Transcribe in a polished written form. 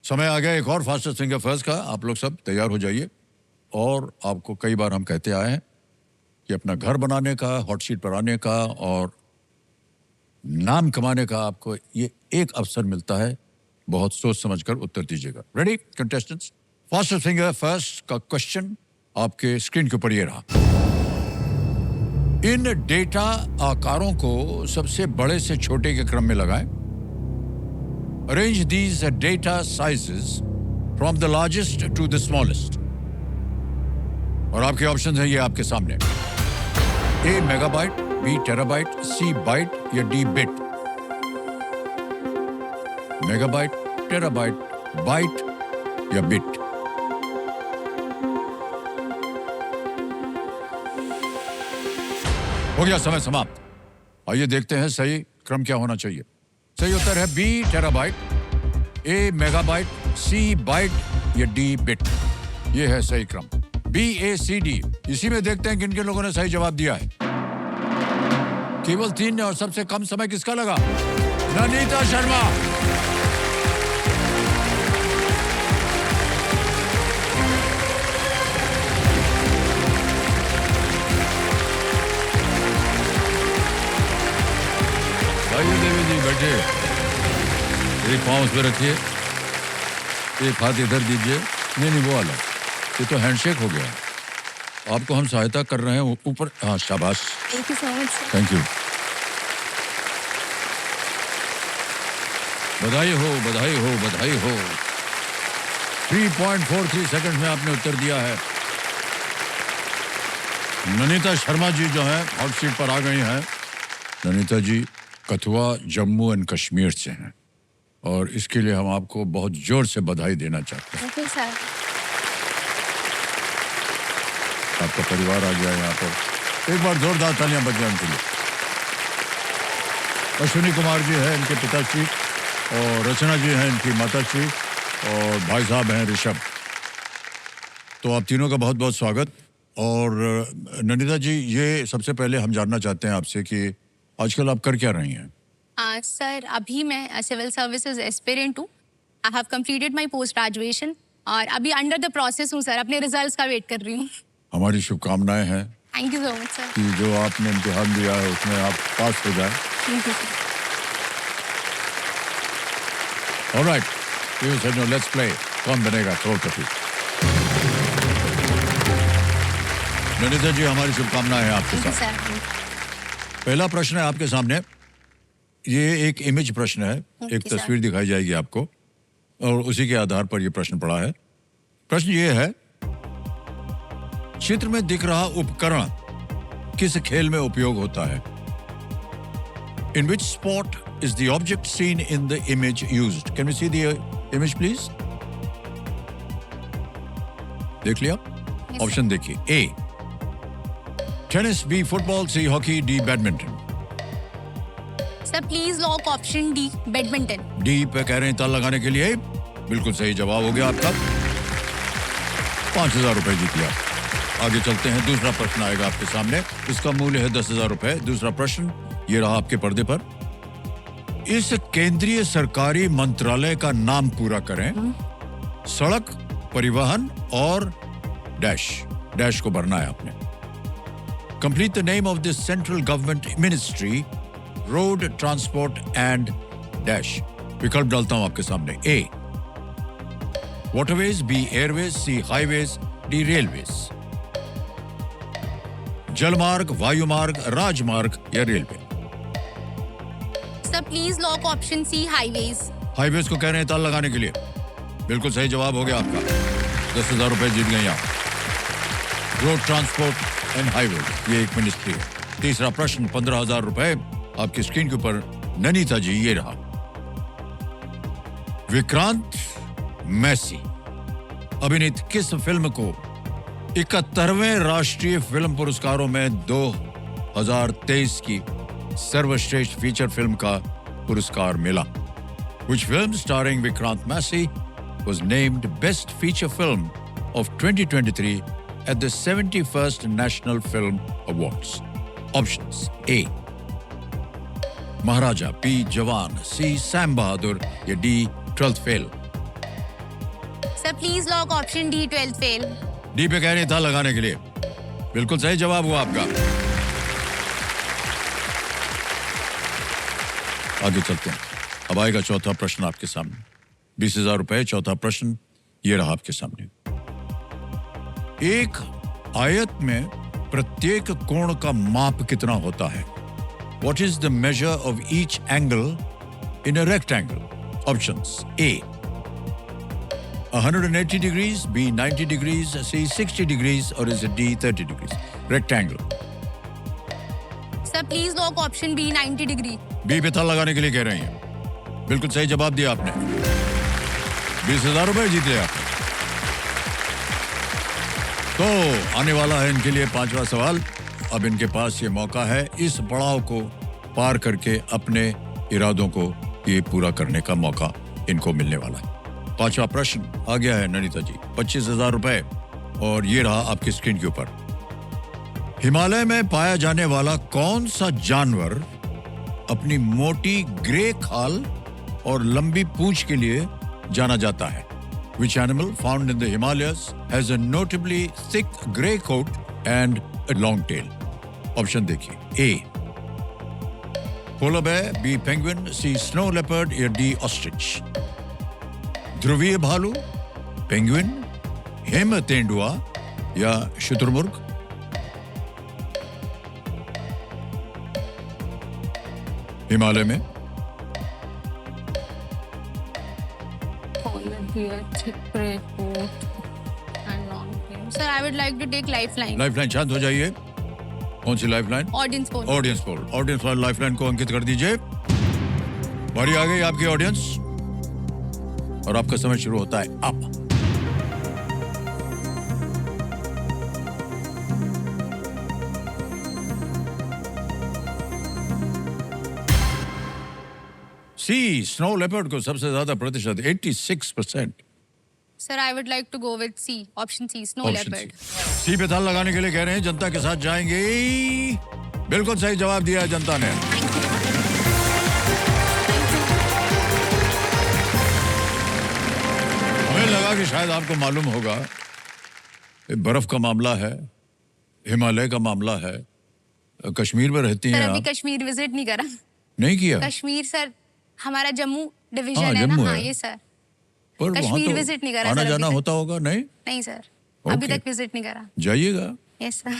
समय आ गया एक और फास्टेस्ट फिंगर फर्स्ट का। आप लोग सब तैयार हो जाइए। और आपको कई बार हम कहते आए हैं कि अपना घर बनाने का, हॉट सीट पर आने का और नाम कमाने का आपको ये एक अवसर मिलता है। बहुत सोच समझकर उत्तर दीजिएगा। Ready contestants? Fastest finger first का क्वेश्चन आपके स्क्रीन के ऊपर ये रहा। इन डेटा आकारों को सबसे बड़े से छोटे के क्रम में लगाएं। Arrange these data sizes from the largest to the smallest. और आपके ऑप्शन हैं ये आपके सामने। A megabyte, B terabyte, C byte या D bit. Megabyte, terabyte, byte या बिट। हो गया समय समाप्त। आइए देखते हैं सही क्रम क्या होना चाहिए। सही उत्तर है B terabyte, A megabyte, C byte या D बिट। ये है सही क्रम B, A, C, D। इसी में देखते हैं किन किन लोगों ने सही जवाब दिया है। केवल 3 ने और सबसे कम समय किसका लगा? ननीता शर्मा। देवी जी बैठे, एक पाँव उस पर रखिए, एक हाथ इधर दीजिए। नहीं वो वाला, ये तो हैंडशेक हो गया। आपको हम सहायता कर रहे हैं ऊपर। हाँ शाबाश, thank you so much. Thank you. बधाई हो, बधाई हो, बधाई हो। 3.43 सेकंड में आपने उत्तर दिया है। ननीता शर्मा जी जो है हॉट सीट पर आ गई हैं। ननीता जी कथुआ जम्मू एंड कश्मीर से हैं और इसके लिए हम आपको बहुत जोर से बधाई देना चाहते हैं। Thank you sir. आपका परिवार आ गया यहाँ पर, एक बार जोरदार तालियां बज जाए उनके लिए। अश्विनी कुमार जी हैं इनके पिताश्री और रचना जी हैं इनकी माताश्री और भाई साहब हैं ऋषभ। तो आप तीनों का बहुत बहुत स्वागत। और ननीता जी, ये सबसे पहले हम जानना चाहते हैं आपसे कि आजकल आप कर क्या रही हैं? सर अभी मैं सिविल सर्विसेज एस्पिरेंट हूँ। I have completed my post graduation और अभी अंडर द प्रोसेस हूँ सर। अपने रिजल्ट्स का वेट कर रही हूँ। हमारी शुभकामनाएं हैं। Thank you so much sir. कि जो आपने इम्तिहान दिया है उसमें आप पास हो जाए। Thank you sir. Alright, let's play. कौन बनेगा करोड़पति? ननीता जी, हमारी शुभकामनाएं हैं आपके थैंक यू साथ। सर। पहला प्रश्न है आपके सामने। ये एक इमेज प्रश्न है। एक सर। तस्वीर दिखाई जाएगी आपको और उसी के आधार पर यह प्रश्न पड़ा है। प्रश्न ये है, चित्र में दिख रहा उपकरण किस खेल में उपयोग होता है? In which sport is the object seen in the image used? Can we see the image please? देख लिया? ऑप्शन देखिए। A tennis, B football, C hockey, D badminton. Sir please lock option D badminton. D पे कह रहे हैं ताल लगाने के लिए। बिल्कुल सही जवाब हो गया आपका। 5,000 रुपए जीत लिया। आगे चलते हैं, दूसरा प्रश्न आएगा आपके सामने। इसका मूल्य है 10,000 रुपए। दूसरा प्रश्न ये रहा आपके पर्दे पर। इस केंद्रीय सरकारी मंत्रालय का नाम पूरा करें। सड़क, परिवहन और डैश। डैश को भरना है आपने। Complete the name of this central government ministry, road transport and dash. विकल्प डालता हूं आपके सामने। A waterways, B airways, C highways, D railways। जलमार्ग, वायुमार्ग, राजमार्ग या railway? Sir please lock option C highways. Highways को कह रहे हैं ताल लगाने के लिए। बिल्कुल सही जवाब हो गया आपका। 10,000 रुपए जीत गए आप। रोड ट्रांसपोर्ट एंड हाईवे, ये एक मिनिस्ट्री है। तीसरा प्रश्न 15,000 रुपए आपकी स्क्रीन के ऊपर। ननीता जी, ये रहा। विक्रांत मैसी अभिनीत किस फिल्म को 71वें राष्ट्रीय फिल्म पुरस्कारों में 2023 की सर्वश्रेष्ठ फीचर फिल्म का पुरस्कार मिला? Which film starring Vikrant Massey was named Best Feature Film of 2023 at the 71st National Film Awards? Options: A Maharaja, B जवान, C सैम बहादुर या D 12th fail? Sir please lock option D, 12th fail. D पे कह रही था लगाने के लिए। बिल्कुल सही जवाब हुआ आपका। आगे चलते हैं। अब आएगा चौथा प्रश्न आपके सामने। 20,000 रुपए, चौथा प्रश्न ये रहा आपके सामने। एक आयत में प्रत्येक कोण का माप कितना होता है? What is the measure of each angle in a rectangle? Options: A 180 degrees, B 90 degrees, C 60 degrees, or is it D 30 degrees? Rectangle. Sir please lock option B, 90 degree. B पे था लगाने के लिए कह रही हैं। बिल्कुल सही जवाब दिया आपने। 20,000 रुपए जीत लिया आपने। तो आने वाला है इनके लिए पांचवा सवाल। अब इनके पास ये मौका है इस पड़ाव को पार करके अपने इरादों को ये पूरा करने का मौका इनको मिलने वाला है। पांचवा प्रश्न आ गया है ननीता जी। 25,000 रुपए और ये रहा आपकी स्क्रीन के ऊपर। हिमालय में पाया जाने वाला कौन सा जानवर अपनी मोटी ग्रे खाल और लंबी पूंछ के लिए जाना जाता है? Which animal found in the Himalayas has a notably thick grey coat and a long tail? Option देखिए। A polar bear, B penguin, C snow leopard या D ostrich? ध्रुवीय भालू, पेंगुइन, हिम तेंदुआ या शुतुरमुर्ग? हिमालय में sir I would like to take lifeline. Lifeline. शांत हो जाइए। कौन सी lifeline? Audience poll. Audience poll. Audience poll lifeline को अंकित कर दीजिए। बारी आ गई आपकी ऑडियंस और आपका समय शुरू होता है अब। सी स्नो लेपर्ड को सबसे ज्यादा प्रतिशत 86%। Sir I would like to go with C, option C, snow leopard. C पे ताल लगाने के लिए कह रहे हैं। जनता के साथ जाएंगे। बिल्कुल सही जवाब दिया है जनता ने। हमें लगा कि शायद आपको मालूम होगा, बर्फ का मामला है, हिमालय का मामला है, कश्मीर में रहती हैं सर अभी आप। कश्मीर विजिट नहीं करा। नहीं किया? कश्मीर सर हमारा जम्मू डिवीजन हाँ, है ना। जम्मू हाँ है। ये सर पर वहाँ कश्मीर तो विजिट नहीं करा आना सर अभी जाना तक। होता होगा। नहीं नहीं सर अभी ओके। तक विजिट नहीं करा। जाइएगा। Yes sir.